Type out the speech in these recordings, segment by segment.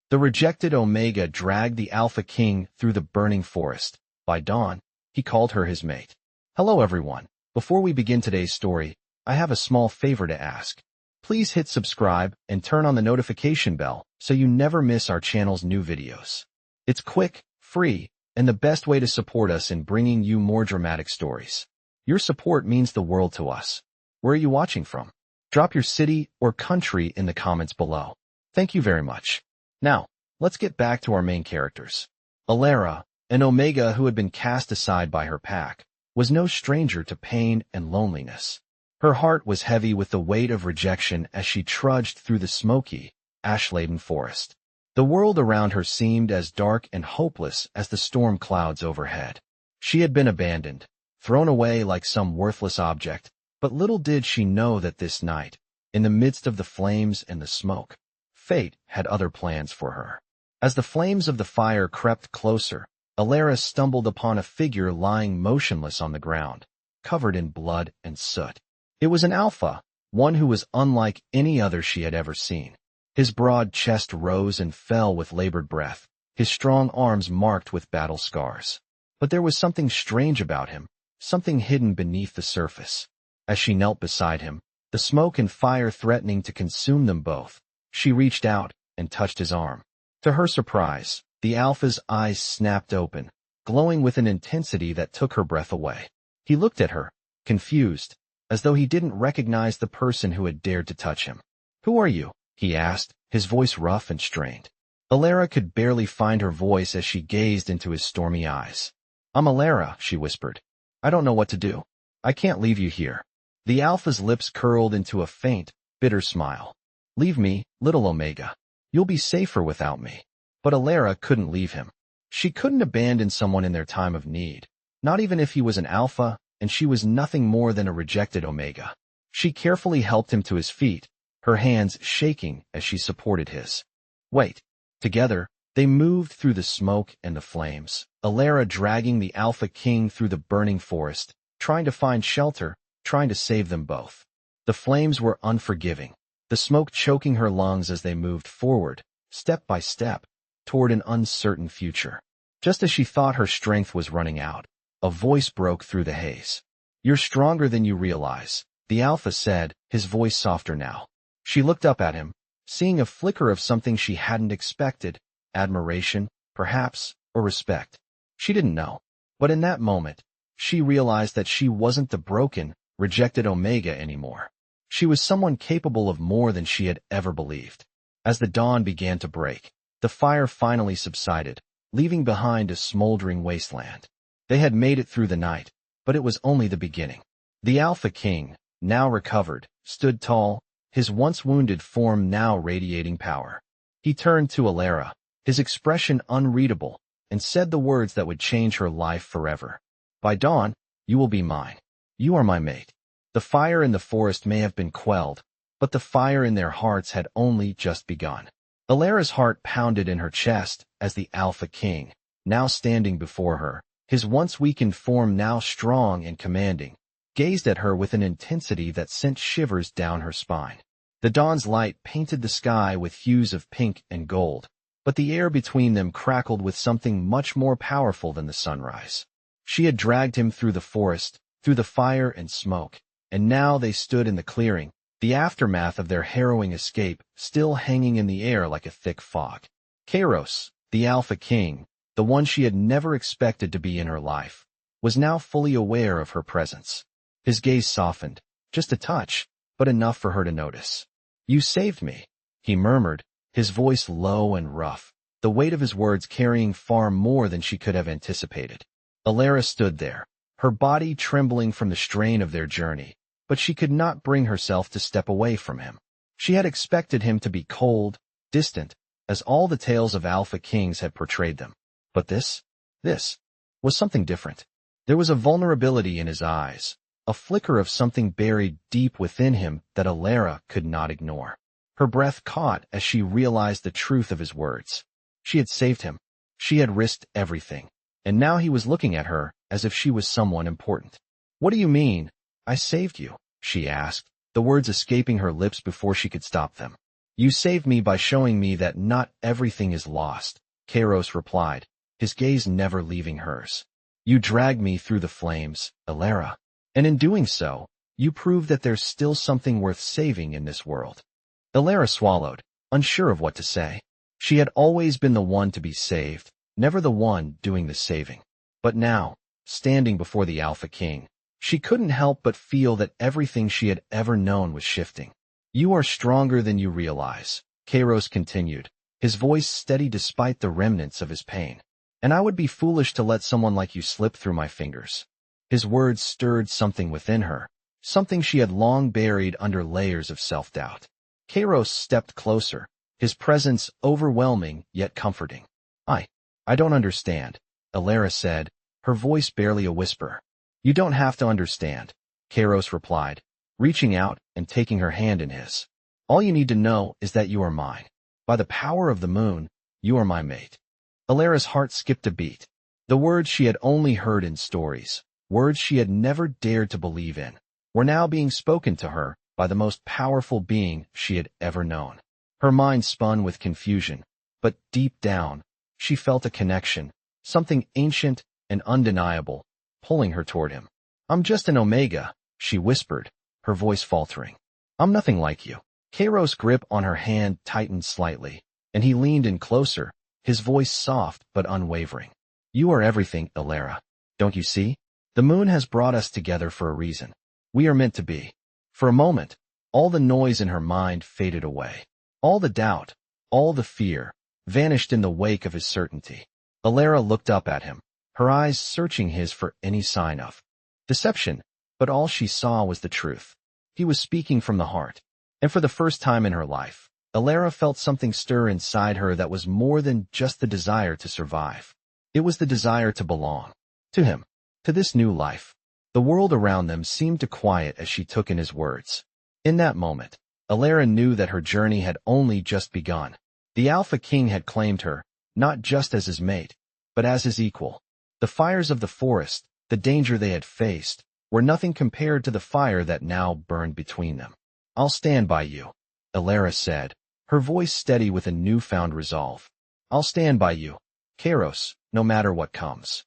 The rejected Omega dragged the Alpha King through the burning forest. By dawn, he called her his mate. Hello everyone. Before we begin today's story, I have a small favor to ask. Please hit subscribe and turn on the notification bell so you never miss our channel's new videos. It's quick, free, and the best way to support us in bringing you more dramatic stories. Your support means the world to us. Where are you watching from? Drop your city or country in the comments below. Thank you very much. Now, let's get back to our main characters. Elara, an Omega who had been cast aside by her pack, was no stranger to pain and loneliness. Her heart was heavy with the weight of rejection as she trudged through the smoky, ash-laden forest. The world around her seemed as dark and hopeless as the storm clouds overhead. She had been abandoned, thrown away like some worthless object, but little did she know that this night, in the midst of the flames and the smoke, fate had other plans for her. As the flames of the fire crept closer, Elara stumbled upon a figure lying motionless on the ground, covered in blood and soot. It was an alpha, one who was unlike any other she had ever seen. His broad chest rose and fell with labored breath, his strong arms marked with battle scars. But there was something strange about him, something hidden beneath the surface. As she knelt beside him, the smoke and fire threatening to consume them both, she reached out and touched his arm. To her surprise, the alpha's eyes snapped open, glowing with an intensity that took her breath away. He looked at her, confused, as though he didn't recognize the person who had dared to touch him. "Who are you?" he asked, his voice rough and strained. Elara could barely find her voice as she gazed into his stormy eyes. "I'm Elara," she whispered. "I don't know what to do. I can't leave you here." The alpha's lips curled into a faint, bitter smile. "Leave me, little Omega. You'll be safer without me." But Elara couldn't leave him. She couldn't abandon someone in their time of need, not even if he was an alpha, and she was nothing more than a rejected Omega. She carefully helped him to his feet, her hands shaking as she supported his. "Wait." Together, they moved through the smoke and the flames, Elara dragging the Alpha King through the burning forest, trying to find shelter, trying to save them both. The flames were unforgiving, the smoke choking her lungs as they moved forward, step by step, toward an uncertain future. Just as she thought her strength was running out, a voice broke through the haze. "You're stronger than you realize," the Alpha said, his voice softer now. She looked up at him, seeing a flicker of something she hadn't expected, admiration, perhaps, or respect. She didn't know. But in that moment, she realized that she wasn't the broken, rejected Omega anymore. She was someone capable of more than she had ever believed. As the dawn began to break, the fire finally subsided, leaving behind a smoldering wasteland. They had made it through the night, but it was only the beginning. The Alpha King, now recovered, stood tall, his once wounded form now radiating power. He turned to Elara, his expression unreadable, and said the words that would change her life forever. "By dawn, you will be mine. You are my mate." The fire in the forest may have been quelled, but the fire in their hearts had only just begun. Elara's heart pounded in her chest as the Alpha King, now standing before her, his once weakened form now strong and commanding, gazed at her with an intensity that sent shivers down her spine. The dawn's light painted the sky with hues of pink and gold, but the air between them crackled with something much more powerful than the sunrise. She had dragged him through the forest, through the fire and smoke, and now they stood in the clearing, the aftermath of their harrowing escape still hanging in the air like a thick fog. Kairos, the Alpha King, the one she had never expected to be in her life, was now fully aware of her presence. His gaze softened, just a touch, but enough for her to notice. "You saved me," he murmured, his voice low and rough, the weight of his words carrying far more than she could have anticipated. Elara stood there, her body trembling from the strain of their journey, but she could not bring herself to step away from him. She had expected him to be cold, distant, as all the tales of Alpha Kings had portrayed them. But this was something different. There was a vulnerability in his eyes, a flicker of something buried deep within him that Elara could not ignore. Her breath caught as she realized the truth of his words. She had saved him. She had risked everything. And now he was looking at her as if she was someone important. "What do you mean, I saved you?" she asked, the words escaping her lips before she could stop them. You saved me by showing me that not everything is lost, Kairos replied, his gaze never leaving hers. You dragged me through the flames, Elara. And in doing so, you proved that there's still something worth saving in this world. Elara swallowed, unsure of what to say. She had always been the one to be saved, never the one doing the saving. But now, standing before the Alpha King, she couldn't help but feel that everything she had ever known was shifting. You are stronger than you realize, Kairos continued, his voice steady despite the remnants of his pain. And I would be foolish to let someone like you slip through my fingers. His words stirred something within her, something she had long buried under layers of self-doubt. Kairos stepped closer, his presence overwhelming yet comforting. I don't understand, Elara said, her voice barely a whisper. You don't have to understand, Kairos replied, reaching out and taking her hand in his. All you need to know is that you are mine. By the power of the moon, you are my mate. Elara's heart skipped a beat. The words she had only heard in stories, words she had never dared to believe in, were now being spoken to her by the most powerful being she had ever known. Her mind spun with confusion, but deep down, she felt a connection, something ancient and undeniable, pulling her toward him. I'm just an Omega, she whispered, her voice faltering. I'm nothing like you. Kairos' grip on her hand tightened slightly, and he leaned in closer, his voice soft but unwavering. You are everything, Elara. Don't you see? The moon has brought us together for a reason. We are meant to be. For a moment, all the noise in her mind faded away. All the doubt, all the fear, vanished in the wake of his certainty. Elara looked up at him, her eyes searching his for any sign of deception, but all she saw was the truth. He was speaking from the heart, and for the first time in her life, Elara felt something stir inside her that was more than just the desire to survive. It was the desire to belong. To him. To this new life. The world around them seemed to quiet as she took in his words. In that moment, Elara knew that her journey had only just begun. The Alpha King had claimed her, not just as his mate, but as his equal. The fires of the forest, the danger they had faced, were nothing compared to the fire that now burned between them. I'll stand by you, Elara said, her voice steady with a newfound resolve. I'll stand by you, Kairos, no matter what comes.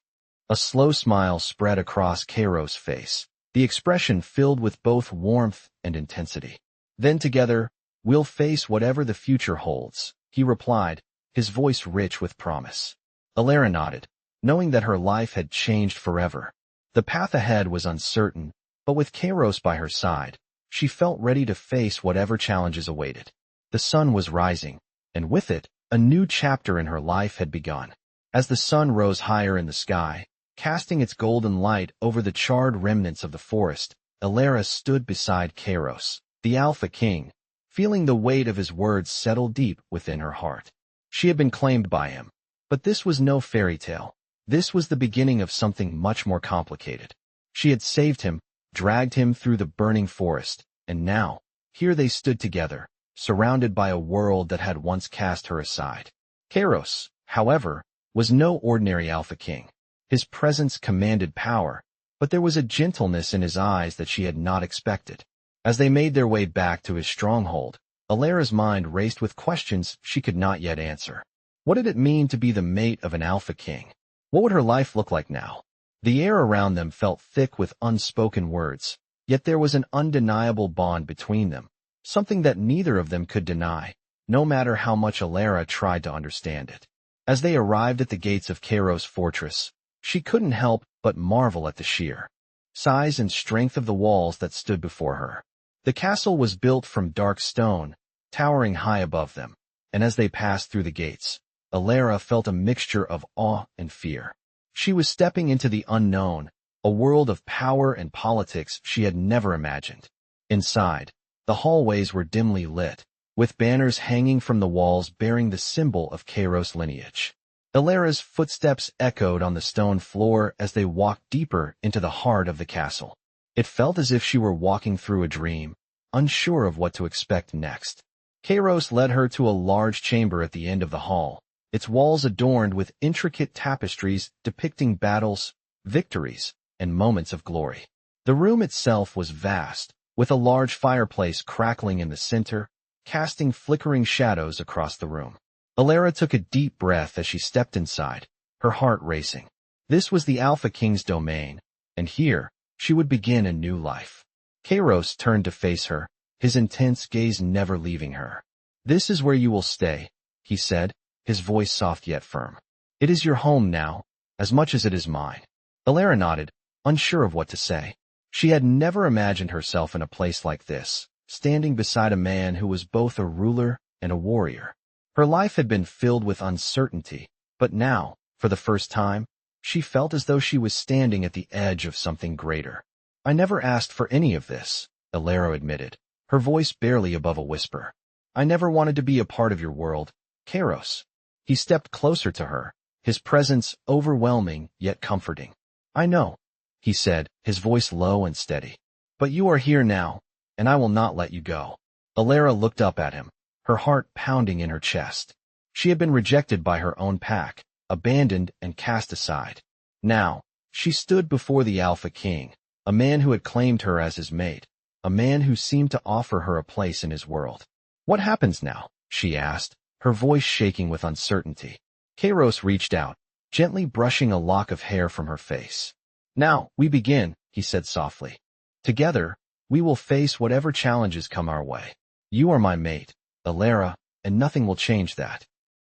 A slow smile spread across Kairos' face, the expression filled with both warmth and intensity. Then together, we'll face whatever the future holds, he replied, his voice rich with promise. Elara nodded, knowing that her life had changed forever. The path ahead was uncertain, but with Kairos by her side, she felt ready to face whatever challenges awaited. The sun was rising, and with it, a new chapter in her life had begun. As the sun rose higher in the sky, casting its golden light over the charred remnants of the forest, Elara stood beside Kairos, the Alpha King, feeling the weight of his words settle deep within her heart. She had been claimed by him, but this was no fairy tale. This was the beginning of something much more complicated. She had saved him, dragged him through the burning forest, and now, here they stood together, surrounded by a world that had once cast her aside. Kairos, however, was no ordinary Alpha King. His presence commanded power, but there was a gentleness in his eyes that she had not expected. As they made their way back to his stronghold, Elara's mind raced with questions she could not yet answer. What did it mean to be the mate of an Alpha King? What would her life look like now? The air around them felt thick with unspoken words, yet there was an undeniable bond between them, something that neither of them could deny, no matter how much Elara tried to understand it. As they arrived at the gates of Kairos' fortress, she couldn't help but marvel at the sheer size and strength of the walls that stood before her. The castle was built from dark stone, towering high above them, and as they passed through the gates, Elara felt a mixture of awe and fear. She was stepping into the unknown, a world of power and politics she had never imagined. Inside, the hallways were dimly lit, with banners hanging from the walls bearing the symbol of Kairos' lineage. Elara's footsteps echoed on the stone floor as they walked deeper into the heart of the castle. It felt as if she were walking through a dream, unsure of what to expect next. Kairos led her to a large chamber at the end of the hall, its walls adorned with intricate tapestries depicting battles, victories, and moments of glory. The room itself was vast, with a large fireplace crackling in the center, casting flickering shadows across the room. Elara took a deep breath as she stepped inside, her heart racing. This was the Alpha King's domain, and here, she would begin a new life. Kairos turned to face her, his intense gaze never leaving her. "This is where you will stay," he said, his voice soft yet firm. "It is your home now, as much as it is mine." Elara nodded, unsure of what to say. She had never imagined herself in a place like this, standing beside a man who was both a ruler and a warrior. Her life had been filled with uncertainty, but now, for the first time, she felt as though she was standing at the edge of something greater. "I never asked for any of this," Elara admitted, her voice barely above a whisper. "I never wanted to be a part of your world, Kairos." He stepped closer to her, his presence overwhelming yet comforting. "I know," he said, his voice low and steady. "But you are here now, and I will not let you go." Elara looked up at him, her heart pounding in her chest. She had been rejected by her own pack, abandoned and cast aside. Now, she stood before the Alpha King, a man who had claimed her as his mate, a man who seemed to offer her a place in his world. "What happens now?" she asked, her voice shaking with uncertainty. Kairos reached out, gently brushing a lock of hair from her face. "Now, we begin," he said softly. "Together, we will face whatever challenges come our way. You are my mate, Elara, and nothing will change that."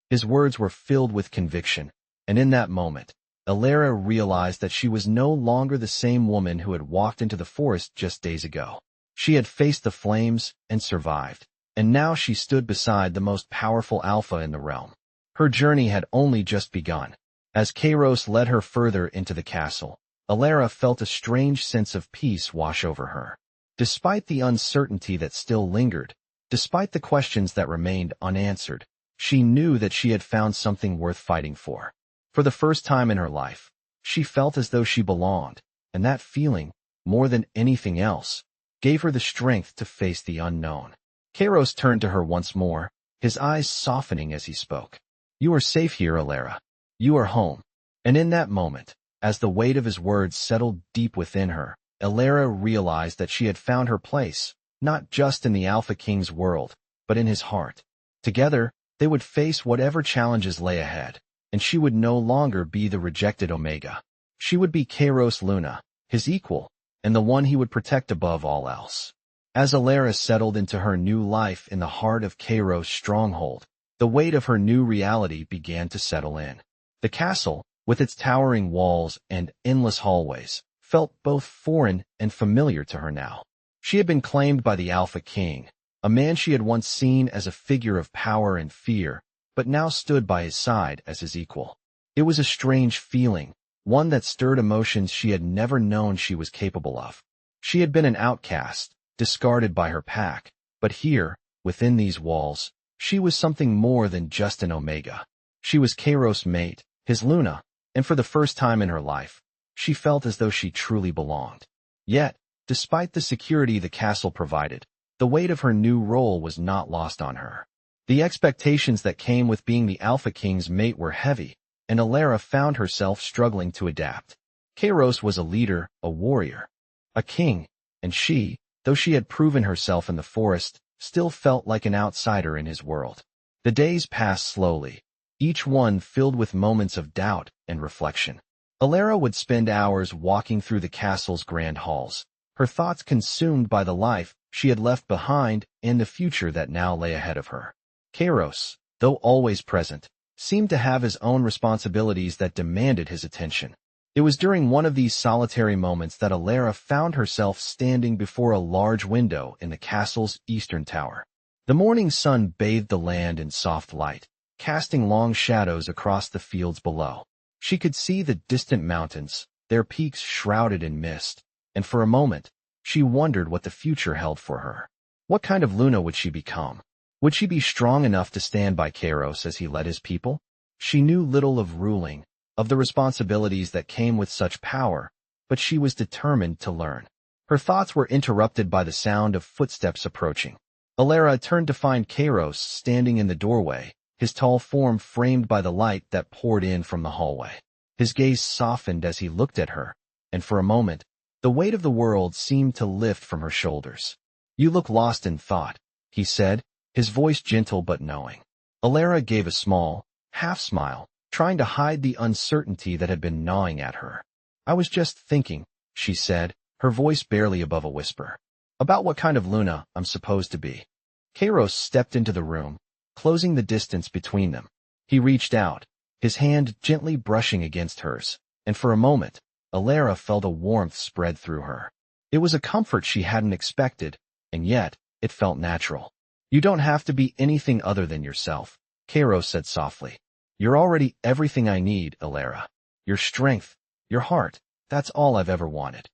His words were filled with conviction, and in that moment, Elara realized that she was no longer the same woman who had walked into the forest just days ago. She had faced the flames and survived, and now she stood beside the most powerful alpha in the realm. Her journey had only just begun. As Kairos led her further into the castle, Elara felt a strange sense of peace wash over her. Despite the uncertainty that still lingered, despite the questions that remained unanswered, she knew that she had found something worth fighting for. For the first time in her life, she felt as though she belonged, and that feeling, more than anything else, gave her the strength to face the unknown. Kairos turned to her once more, his eyes softening as he spoke. "You are safe here, Elara. You are home." And in that moment, as the weight of his words settled deep within her, Elara realized that she had found her place, not just in the Alpha King's world, but in his heart. Together, they would face whatever challenges lay ahead, and she would no longer be the rejected Omega. She would be Kairos Luna, his equal, and the one he would protect above all else. As Elara settled into her new life in the heart of Kairos' stronghold, the weight of her new reality began to settle in. The castle, with its towering walls and endless hallways, felt both foreign and familiar to her now. She had been claimed by the Alpha King, a man she had once seen as a figure of power and fear, but now stood by his side as his equal. It was a strange feeling, one that stirred emotions she had never known she was capable of. She had been an outcast, discarded by her pack, but here, within these walls, she was something more than just an Omega. She was Kairos' mate, his Luna, and for the first time in her life, she felt as though she truly belonged. Yet, despite the security the castle provided, the weight of her new role was not lost on her. The expectations that came with being the Alpha King's mate were heavy, and Elara found herself struggling to adapt. Kairos was a leader, a warrior, a king, and she, though she had proven herself in the forest, still felt like an outsider in his world. The days passed slowly, each one filled with moments of doubt and reflection. Elara would spend hours walking through the castle's grand halls, her thoughts consumed by the life she had left behind and the future that now lay ahead of her. Kairos, though always present, seemed to have his own responsibilities that demanded his attention. It was during one of these solitary moments that Elara found herself standing before a large window in the castle's eastern tower. The morning sun bathed the land in soft light, casting long shadows across the fields below. She could see the distant mountains, their peaks shrouded in mist, and for a moment, she wondered what the future held for her. What kind of Luna would she become? Would she be strong enough to stand by Kairos as he led his people? She knew little of ruling, of the responsibilities that came with such power, but she was determined to learn. Her thoughts were interrupted by the sound of footsteps approaching. Elara turned to find Kairos standing in the doorway, his tall form framed by the light that poured in from the hallway. His gaze softened as he looked at her, and for a moment, the weight of the world seemed to lift from her shoulders. "You look lost in thought," he said, his voice gentle but knowing. Elara gave a small, half-smile, trying to hide the uncertainty that had been gnawing at her. "I was just thinking," she said, her voice barely above a whisper, "about what kind of Luna I'm supposed to be." Kairos stepped into the room, closing the distance between them. He reached out, his hand gently brushing against hers, and for a moment, Elara felt a warmth spread through her. It was a comfort she hadn't expected, and yet, it felt natural. "You don't have to be anything other than yourself," Kairos said softly. "You're already everything I need, Elara. Your strength, your heart, that's all I've ever wanted."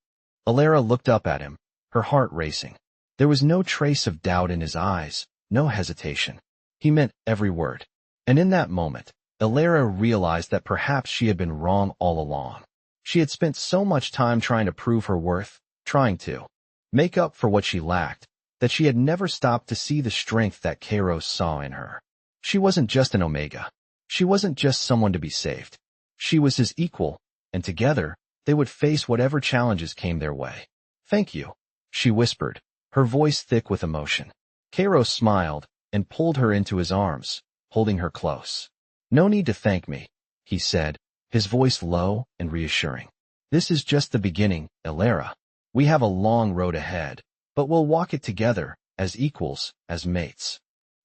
Elara looked up at him, her heart racing. There was no trace of doubt in his eyes, no hesitation. He meant every word. And in that moment, Elara realized that perhaps she had been wrong all along. She had spent so much time trying to prove her worth, trying to make up for what she lacked, that she had never stopped to see the strength that Kairos saw in her. She wasn't just an Omega. She wasn't just someone to be saved. She was his equal, and together, they would face whatever challenges came their way. "Thank you," she whispered, her voice thick with emotion. Kairos smiled and pulled her into his arms, holding her close. "No need to thank me," he said, his voice low and reassuring. "This is just the beginning, Elara. We have a long road ahead, but we'll walk it together, as equals, as mates."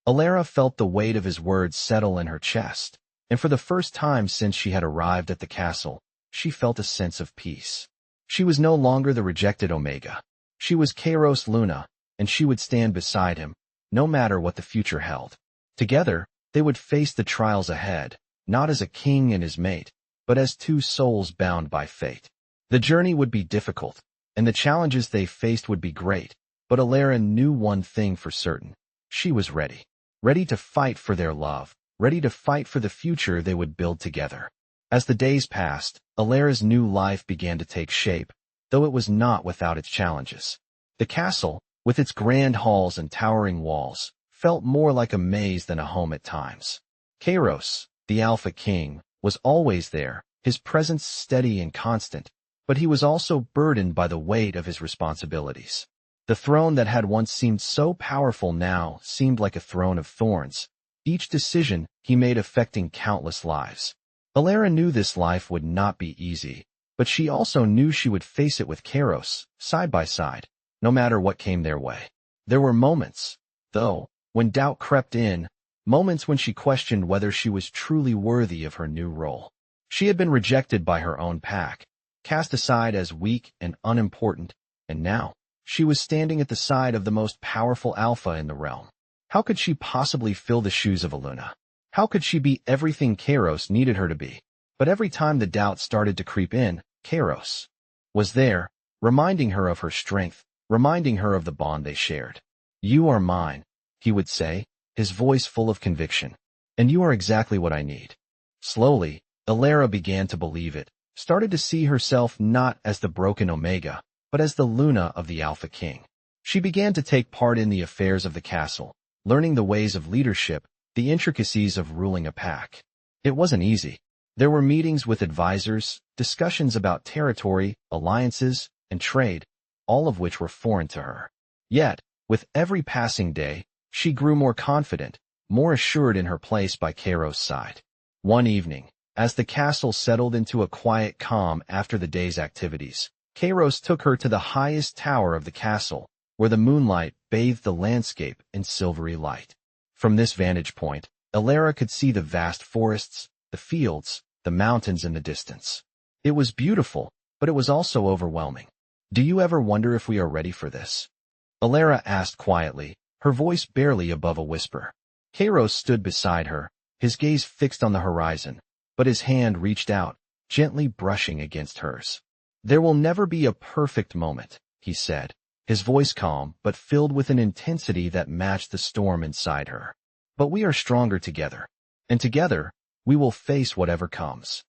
Elara felt the weight of his words settle in her chest, and for the first time since she had arrived at the castle, she felt a sense of peace. She was no longer the rejected Omega. She was Kairos Luna, and she would stand beside him, no matter what the future held. Together, they would face the trials ahead, not as a king and his mate, but as two souls bound by fate. The journey would be difficult, and the challenges they faced would be great, but Elara knew one thing for certain. She was ready. Ready to fight for their love, ready to fight for the future they would build together. As the days passed, Elara's new life began to take shape, though it was not without its challenges. The castle, with its grand halls and towering walls, felt more like a maze than a home at times. Kairos, the Alpha King, was always there, his presence steady and constant, but he was also burdened by the weight of his responsibilities. The throne that had once seemed so powerful now seemed like a throne of thorns, each decision he made affecting countless lives. Elara knew this life would not be easy, but she also knew she would face it with Kairos, side by side, no matter what came their way. There were moments, though, when doubt crept in, moments when she questioned whether she was truly worthy of her new role. She had been rejected by her own pack, cast aside as weak and unimportant, and now, she was standing at the side of the most powerful alpha in the realm. How could she possibly fill the shoes of a Luna? How could she be everything Kairos needed her to be? But every time the doubt started to creep in, Kairos was there, reminding her of her strength, reminding her of the bond they shared. "You are mine," he would say, his voice full of conviction. "And you are exactly what I need." Slowly, Elara began to believe it, started to see herself not as the broken Omega, but as the Luna of the Alpha King. She began to take part in the affairs of the castle, learning the ways of leadership, the intricacies of ruling a pack. It wasn't easy. There were meetings with advisors, discussions about territory, alliances, and trade, all of which were foreign to her. Yet, with every passing day, she grew more confident, more assured in her place by Kairos' side. One evening, as the castle settled into a quiet calm after the day's activities, Kairos took her to the highest tower of the castle, where the moonlight bathed the landscape in silvery light. From this vantage point, Elara could see the vast forests, the fields, the mountains in the distance. It was beautiful, but it was also overwhelming. "Do you ever wonder if we are ready for this?" Elara asked quietly, her voice barely above a whisper. Kairos stood beside her, his gaze fixed on the horizon, but his hand reached out, gently brushing against hers. "There will never be a perfect moment," he said, his voice calm but filled with an intensity that matched the storm inside her. "But we are stronger together, and together, we will face whatever comes."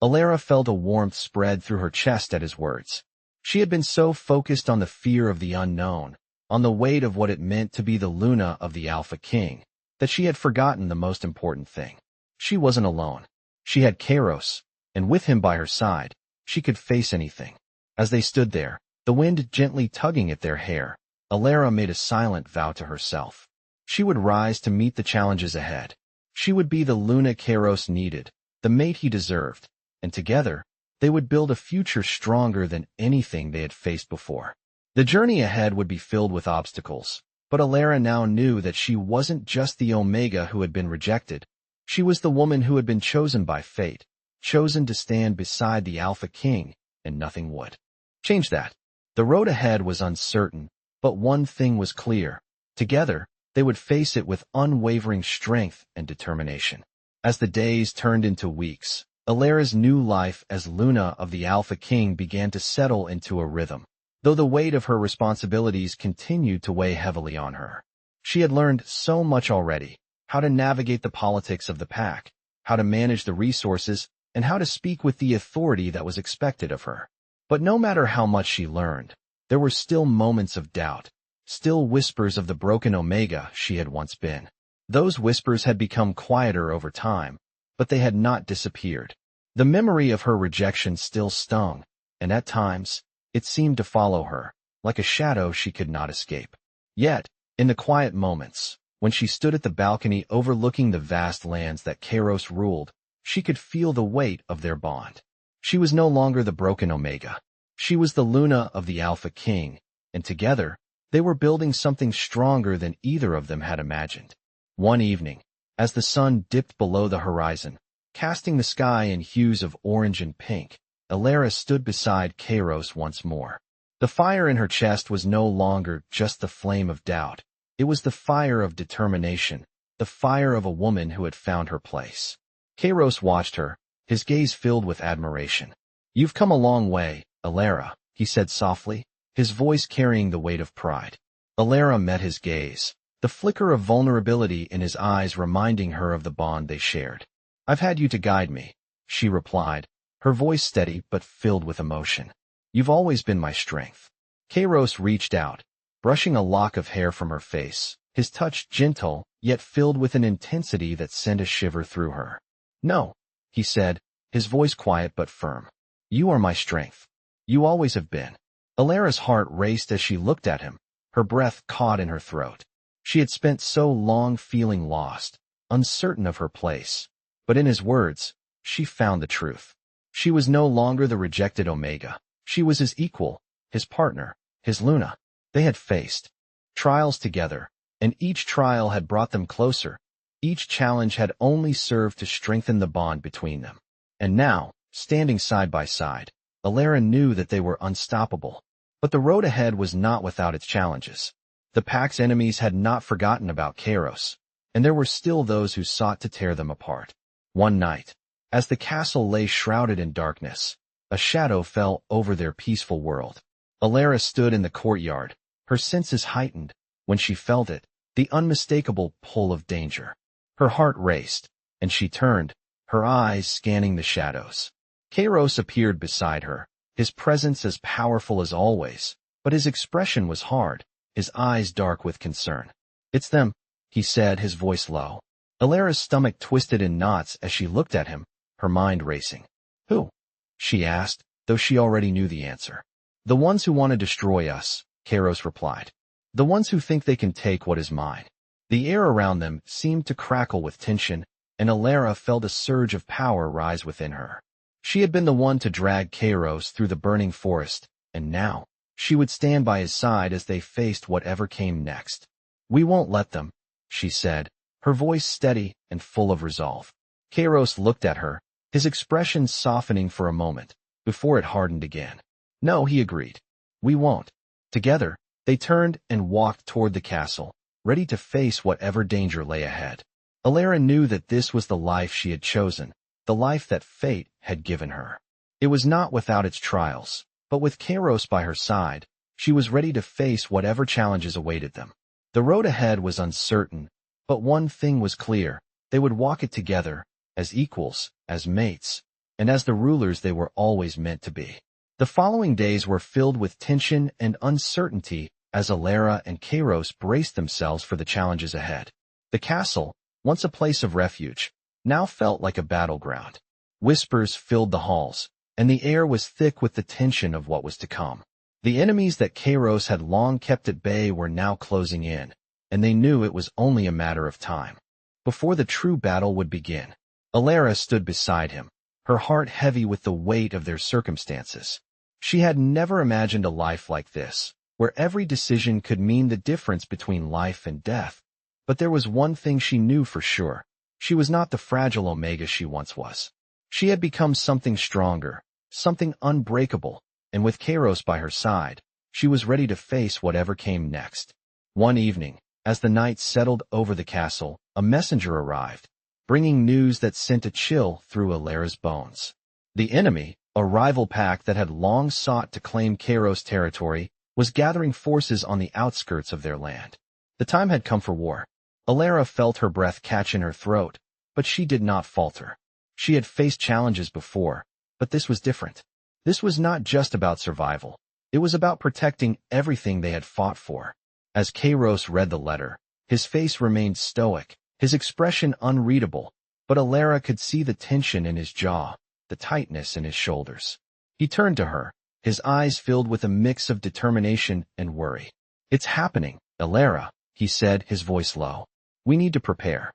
Elara felt a warmth spread through her chest at his words. She had been so focused on the fear of the unknown, on the weight of what it meant to be the Luna of the Alpha King, that she had forgotten the most important thing. She wasn't alone. She had Kairos, and with him by her side, she could face anything. As they stood there, the wind gently tugging at their hair, Elara made a silent vow to herself. She would rise to meet the challenges ahead. She would be the Luna Kairos needed, the mate he deserved, and together, they would build a future stronger than anything they had faced before. The journey ahead would be filled with obstacles, but Elara now knew that she wasn't just the Omega who had been rejected. She was the woman who had been chosen by fate, chosen to stand beside the Alpha King, and nothing would change that. The road ahead was uncertain, but one thing was clear. Together, they would face it with unwavering strength and determination. As the days turned into weeks, Elara's new life as Luna of the Alpha King began to settle into a rhythm, though the weight of her responsibilities continued to weigh heavily on her. She had learned so much already: how to navigate the politics of the pack, how to manage the resources, and how to speak with the authority that was expected of her. But no matter how much she learned, there were still moments of doubt, still whispers of the broken Omega she had once been. Those whispers had become quieter over time, but they had not disappeared. The memory of her rejection still stung, and at times, it seemed to follow her, like a shadow she could not escape. Yet, in the quiet moments, when she stood at the balcony overlooking the vast lands that Kairos ruled, she could feel the weight of their bond. She was no longer the broken Omega. She was the Luna of the Alpha King, and together, they were building something stronger than either of them had imagined. One evening, as the sun dipped below the horizon, casting the sky in hues of orange and pink, Elara stood beside Kairos once more. The fire in her chest was no longer just the flame of doubt. It was the fire of determination, the fire of a woman who had found her place. Kairos watched her, his gaze filled with admiration. "You've come a long way, Elara," he said softly, his voice carrying the weight of pride. Elara met his gaze, the flicker of vulnerability in his eyes reminding her of the bond they shared. "I've had you to guide me," she replied, her voice steady but filled with emotion. "You've always been my strength." Kairos reached out, brushing a lock of hair from her face, his touch gentle, yet filled with an intensity that sent a shiver through her. "No," he said, his voice quiet but firm. "You are my strength. You always have been." Elara's heart raced as she looked at him, her breath caught in her throat. She had spent so long feeling lost, uncertain of her place. But in his words, she found the truth. She was no longer the rejected Omega. She was his equal, his partner, his Luna. They had faced trials together, and each trial had brought them closer. Each challenge had only served to strengthen the bond between them. And now, standing side by side, Elara knew that they were unstoppable. But the road ahead was not without its challenges. The pack's enemies had not forgotten about Kairos, and there were still those who sought to tear them apart. One night, as the castle lay shrouded in darkness, a shadow fell over their peaceful world. Elara stood in the courtyard, her senses heightened, when she felt it, the unmistakable pull of danger. Her heart raced, and she turned, her eyes scanning the shadows. Kairos appeared beside her, his presence as powerful as always, but his expression was hard, his eyes dark with concern. "It's them," he said, his voice low. Elara's stomach twisted in knots as she looked at him, her mind racing. "Who?" she asked, though she already knew the answer. "The ones who want to destroy us," Kairos replied. "The ones who think they can take what is mine." The air around them seemed to crackle with tension, and Elara felt a surge of power rise within her. She had been the one to drag Kairos through the burning forest, and now, she would stand by his side as they faced whatever came next. "We won't let them," she said, her voice steady and full of resolve. Kairos looked at her, his expression softening for a moment, before it hardened again. "No," he agreed. "We won't." Together, they turned and walked toward the castle, ready to face whatever danger lay ahead. Elara knew that this was the life she had chosen, the life that fate had given her. It was not without its trials, but with Kairos by her side, she was ready to face whatever challenges awaited them. The road ahead was uncertain, but one thing was clear: they would walk it together, as equals, as mates, and as the rulers they were always meant to be. The following days were filled with tension and uncertainty as Elara and Kairos braced themselves for the challenges ahead. The castle, once a place of refuge, now felt like a battleground. Whispers filled the halls, and the air was thick with the tension of what was to come. The enemies that Kairos had long kept at bay were now closing in, and they knew it was only a matter of time before the true battle would begin. Elara stood beside him, her heart heavy with the weight of their circumstances. She had never imagined a life like this, where every decision could mean the difference between life and death. But there was one thing she knew for sure. She was not the fragile Omega she once was. She had become something stronger, something unbreakable, and with Kairos by her side, she was ready to face whatever came next. One evening, as the night settled over the castle, a messenger arrived, bringing news that sent a chill through Elara's bones. The enemy, a rival pack that had long sought to claim Kairos territory, was gathering forces on the outskirts of their land. The time had come for war. Elara felt her breath catch in her throat, but she did not falter. She had faced challenges before, but this was different. This was not just about survival. It was about protecting everything they had fought for. As Kairos read the letter, his face remained stoic, his expression unreadable, but Elara could see the tension in his jaw, the tightness in his shoulders. He turned to her, his eyes filled with a mix of determination and worry. "It's happening, Elara," he said, his voice low. "We need to prepare."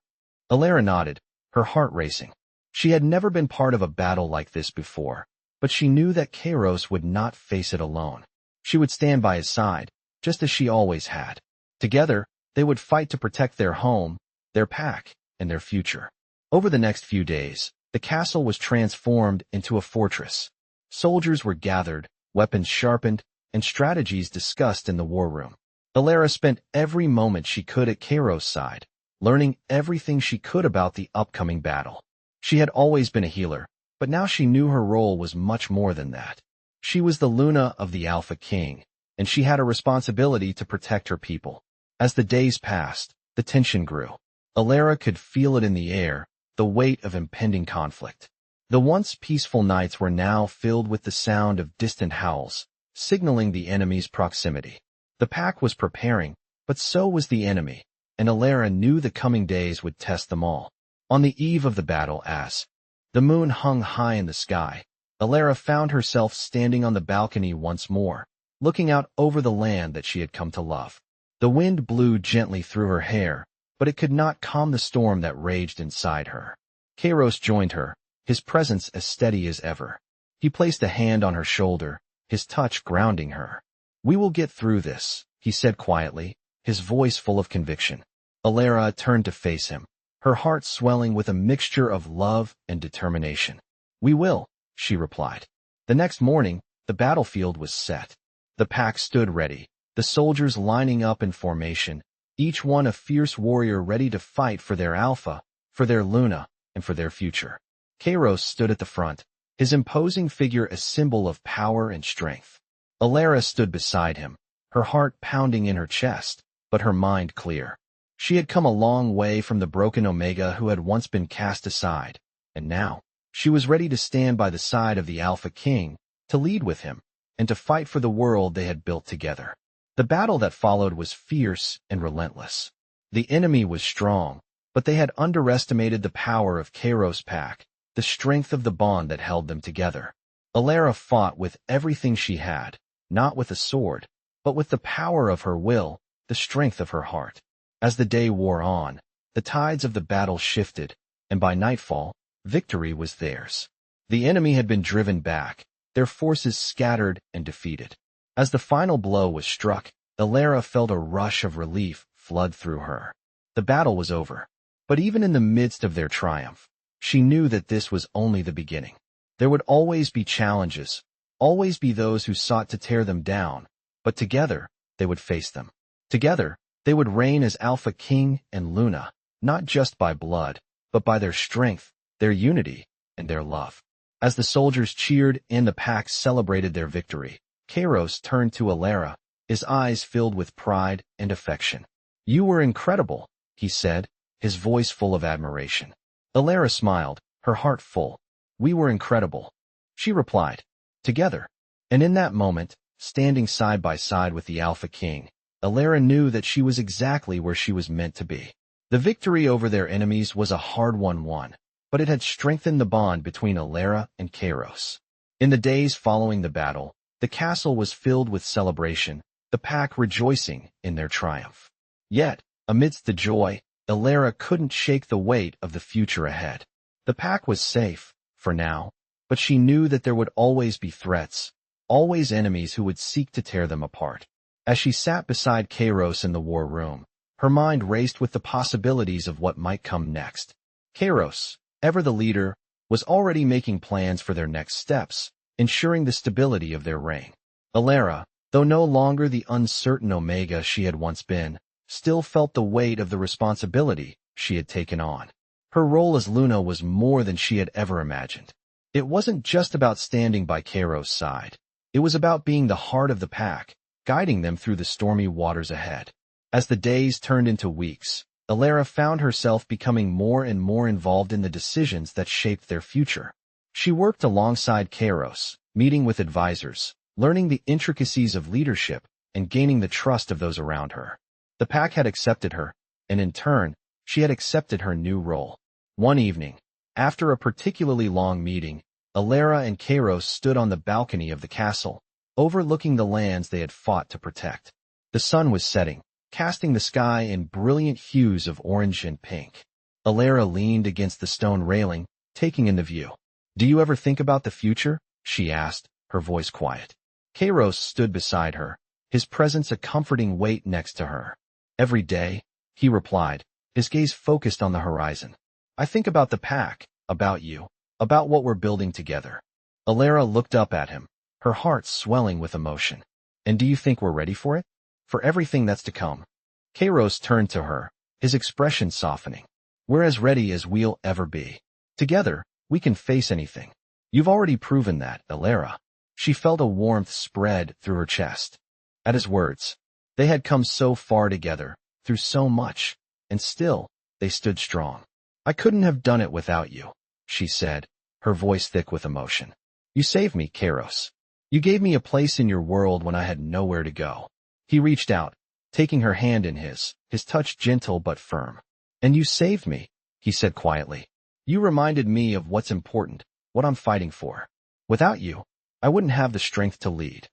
Elara nodded, her heart racing. She had never been part of a battle like this before, but she knew that Kairos would not face it alone. She would stand by his side, just as she always had. Together, they would fight to protect their home, their pack, and their future. Over the next few days, the castle was transformed into a fortress. Soldiers were gathered, weapons sharpened, and strategies discussed in the war room. Elara spent every moment she could at Kairos' side, learning everything she could about the upcoming battle. She had always been a healer, but now she knew her role was much more than that. She was the Luna of the Alpha King, and she had a responsibility to protect her people. As the days passed, the tension grew. Elara could feel it in the air, the weight of impending conflict. The once peaceful nights were now filled with the sound of distant howls, signaling the enemy's proximity. The pack was preparing, but so was the enemy, and Elara knew the coming days would test them all. On the eve of the battle, as the moon hung high in the sky, Elara found herself standing on the balcony once more, looking out over the land that she had come to love. The wind blew gently through her hair, but it could not calm the storm that raged inside her. Kairos joined her, his presence as steady as ever. He placed a hand on her shoulder, his touch grounding her. "We will get through this," he said quietly, his voice full of conviction. Elara turned to face him, her heart swelling with a mixture of love and determination. "We will," she replied. The next morning, the battlefield was set. The pack stood ready, the soldiers lining up in formation, each one a fierce warrior ready to fight for their alpha, for their Luna, and for their future. Kairos stood at the front, his imposing figure a symbol of power and strength. Elara stood beside him, her heart pounding in her chest, but her mind clear. She had come a long way from the broken Omega who had once been cast aside, and now, she was ready to stand by the side of the Alpha King, to lead with him, and to fight for the world they had built together. The battle that followed was fierce and relentless. The enemy was strong, but they had underestimated the power of Kairos' pack, the strength of the bond that held them together. Elara fought with everything she had, not with a sword, but with the power of her will, the strength of her heart. As the day wore on, the tides of the battle shifted, and by nightfall, victory was theirs. The enemy had been driven back, their forces scattered and defeated. As the final blow was struck, Elara felt a rush of relief flood through her. The battle was over. But even in the midst of their triumph, she knew that this was only the beginning. There would always be challenges, always be those who sought to tear them down, but together, they would face them. Together, they would reign as Alpha King and Luna, not just by blood, but by their strength, their unity, and their love. As the soldiers cheered and the pack celebrated their victory, Kairos turned to Elara, his eyes filled with pride and affection. "You were incredible," he said, his voice full of admiration. Elara smiled, her heart full. "We were incredible," she replied. "Together." And in that moment, standing side by side with the Alpha King, Elara knew that she was exactly where she was meant to be. The victory over their enemies was a hard-won one, but it had strengthened the bond between Elara and Kairos. In the days following the battle, the castle was filled with celebration, the pack rejoicing in their triumph. Yet, Amidst the joy, Elara couldn't shake the weight of the future ahead. The pack was safe, for now, but she knew that there would always be threats, always enemies who would seek to tear them apart. As she sat beside Kairos in the war room, her mind raced with the possibilities of what might come next. Kairos, ever the leader, was already making plans for their next steps, ensuring the stability of their reign. Elara, though no longer the uncertain Omega she had once been, still felt the weight of the responsibility she had taken on. Her role as Luna was more than she had ever imagined. It wasn't just about standing by Kairos' side. It was about being the heart of the pack, guiding them through the stormy waters ahead. As the days turned into weeks, Elara found herself becoming more and more involved in the decisions that shaped their future. She worked alongside Kairos, meeting with advisors, learning the intricacies of leadership, and gaining the trust of those around her. The pack had accepted her, and in turn, she had accepted her new role. One evening, after a particularly long meeting, Elara and Kairos stood on the balcony of the castle, overlooking the lands they had fought to protect. The sun was setting, casting the sky in brilliant hues of orange and pink. Elara leaned against the stone railing, taking in the view. "Do you ever think about the future?" she asked, her voice quiet. Kairos stood beside her, his presence a comforting weight next to her. "Every day," he replied, his gaze focused on the horizon. "I think about the pack, about you, about what we're building together." Elara looked up at him, her heart swelling with emotion. "And do you think we're ready for it? For everything that's to come?" Kairos turned to her, his expression softening. "We're as ready as we'll ever be. Together, we can face anything. You've already proven that, Elara." She felt a warmth spread through her chest. At his words, they had come so far together, through so much, and still, they stood strong. "I couldn't have done it without you," she said, her voice thick with emotion. "You saved me, Kairos. You gave me a place in your world when I had nowhere to go." He reached out, taking her hand in his touch gentle but firm. "And you saved me," he said quietly. "You reminded me of what's important, what I'm fighting for. Without you, I wouldn't have the strength to lead."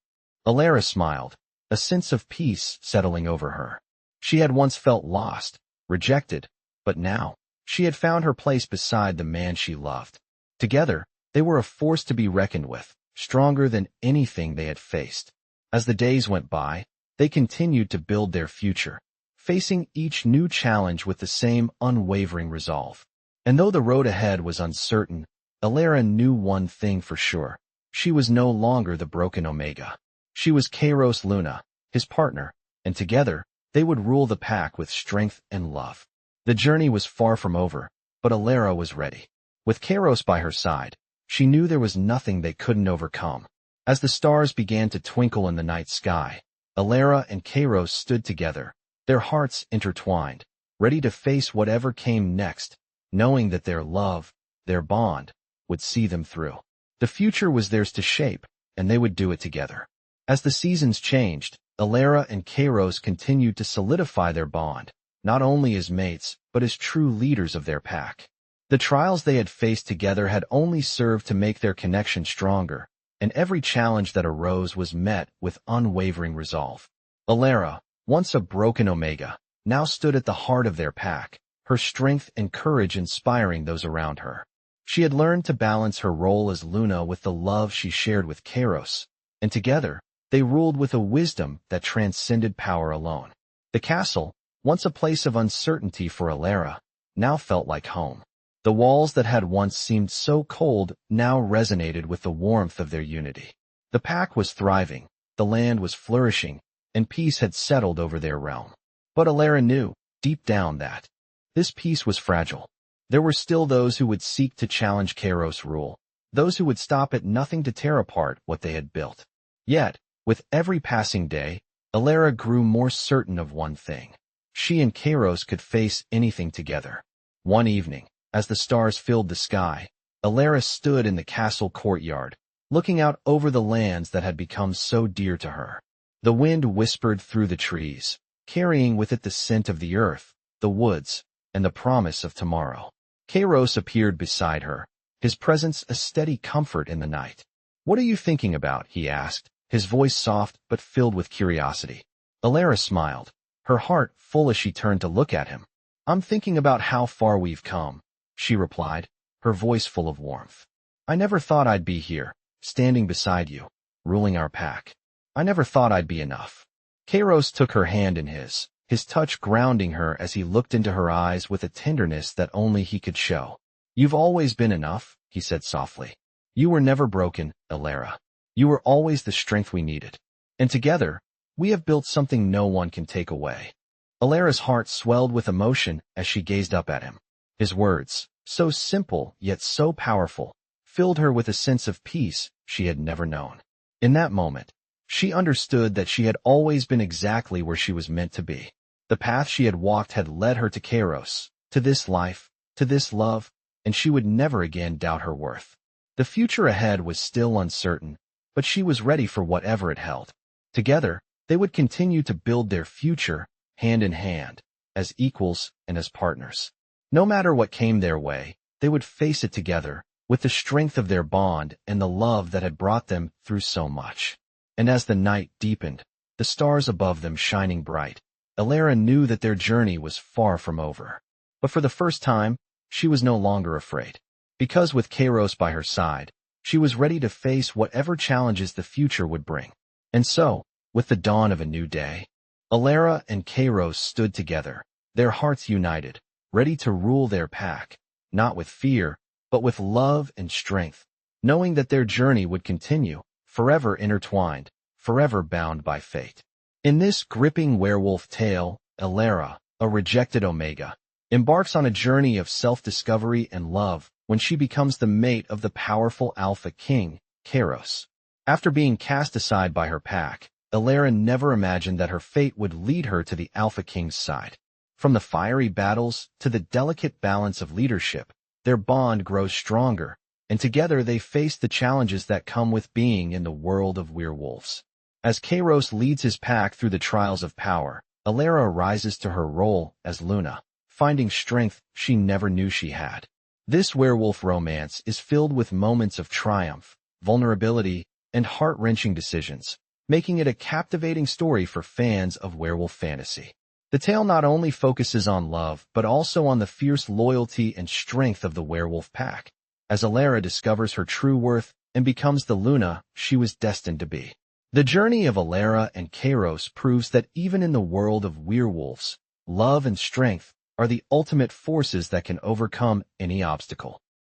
Elara smiled, a sense of peace settling over her. She had once felt lost, rejected, but now, she had found her place beside the man she loved. Together, they were a force to be reckoned with, stronger than anything they had faced. As the days went by, they continued to build their future, facing each new challenge with the same unwavering resolve. And though the road ahead was uncertain, Elara knew one thing for sure. She was no longer the broken Omega. She was Kairos Luna, his partner, and together, they would rule the pack with strength and love. The journey was far from over, but Elara was ready. With Kairos by her side, she knew there was nothing they couldn't overcome. As the stars began to twinkle in the night sky, Elara and Kairos stood together, their hearts intertwined, ready to face whatever came next, knowing that their love, their bond, would see them through. The future was theirs to shape, and they would do it together. As the seasons changed, Elara and Kairos continued to solidify their bond, not only as mates, but as true leaders of their pack. The trials they had faced together had only served to make their connection stronger, and every challenge that arose was met with unwavering resolve. Elara, once a broken Omega, now stood at the heart of their pack, her strength and courage inspiring those around her. She had learned to balance her role as Luna with the love she shared with Kairos, and together, they ruled with a wisdom that transcended power alone. The castle, once a place of uncertainty for Elara, now felt like home. The walls that had once seemed so cold now resonated with the warmth of their unity. The pack was thriving, the land was flourishing, and peace had settled over their realm. But Elara knew, deep down, that this peace was fragile. There were still those who would seek to challenge Kairos' rule, those who would stop at nothing to tear apart what they had built. Yet, with every passing day, Elara grew more certain of one thing. She and Kairos could face anything together. One evening, as the stars filled the sky, Elara stood in the castle courtyard, looking out over the lands that had become so dear to her. The wind whispered through the trees, carrying with it the scent of the earth, the woods, and the promise of tomorrow. Kairos appeared beside her, his presence a steady comfort in the night. "What are you thinking about?" he asked, his voice soft but filled with curiosity. Elara smiled, her heart full as she turned to look at him. "I'm thinking about how far we've come," she replied, her voice full of warmth. "I never thought I'd be here, standing beside you, ruling our pack. I never thought I'd be enough." Kairos took her hand in his touch grounding her as he looked into her eyes with a tenderness that only he could show. "You've always been enough," he said softly. "You were never broken, Elara. You were always the strength we needed. And together, we have built something no one can take away." Elara's heart swelled with emotion as she gazed up at him. His words, so simple yet so powerful, filled her with a sense of peace she had never known. In that moment, she understood that she had always been exactly where she was meant to be. The path she had walked had led her to Kairos, to this life, to this love, and she would never again doubt her worth. The future ahead was still uncertain, but she was ready for whatever it held. Together, they would continue to build their future, hand in hand, as equals and as partners. No matter what came their way, they would face it together, with the strength of their bond and the love that had brought them through so much. And as the night deepened, the stars above them shining bright, Elara knew that their journey was far from over. But for the first time, she was no longer afraid. Because with Kairos by her side, she was ready to face whatever challenges the future would bring. And so, with the dawn of a new day, Elara and Kairos stood together, their hearts united, ready to rule their pack, not with fear, but with love and strength, knowing that their journey would continue, forever intertwined, forever bound by fate. In this gripping werewolf tale, Elara, a rejected Omega, embarks on a journey of self-discovery and love when she becomes the mate of the powerful Alpha King, Kairos. After being cast aside by her pack, Elara never imagined that her fate would lead her to the Alpha King's side. From the fiery battles to the delicate balance of leadership, their bond grows stronger, and together they face the challenges that come with being in the world of werewolves. As Kairos leads his pack through the trials of power, Elara rises to her role as Luna, finding strength she never knew she had. This werewolf romance is filled with moments of triumph, vulnerability, and heart-wrenching decisions, making it a captivating story for fans of werewolf fantasy. The tale not only focuses on love, but also on the fierce loyalty and strength of the werewolf pack, as Elara discovers her true worth and becomes the Luna she was destined to be. The journey of Elara and Kairos proves that even in the world of werewolves, love and strength are the ultimate forces that can overcome any obstacle.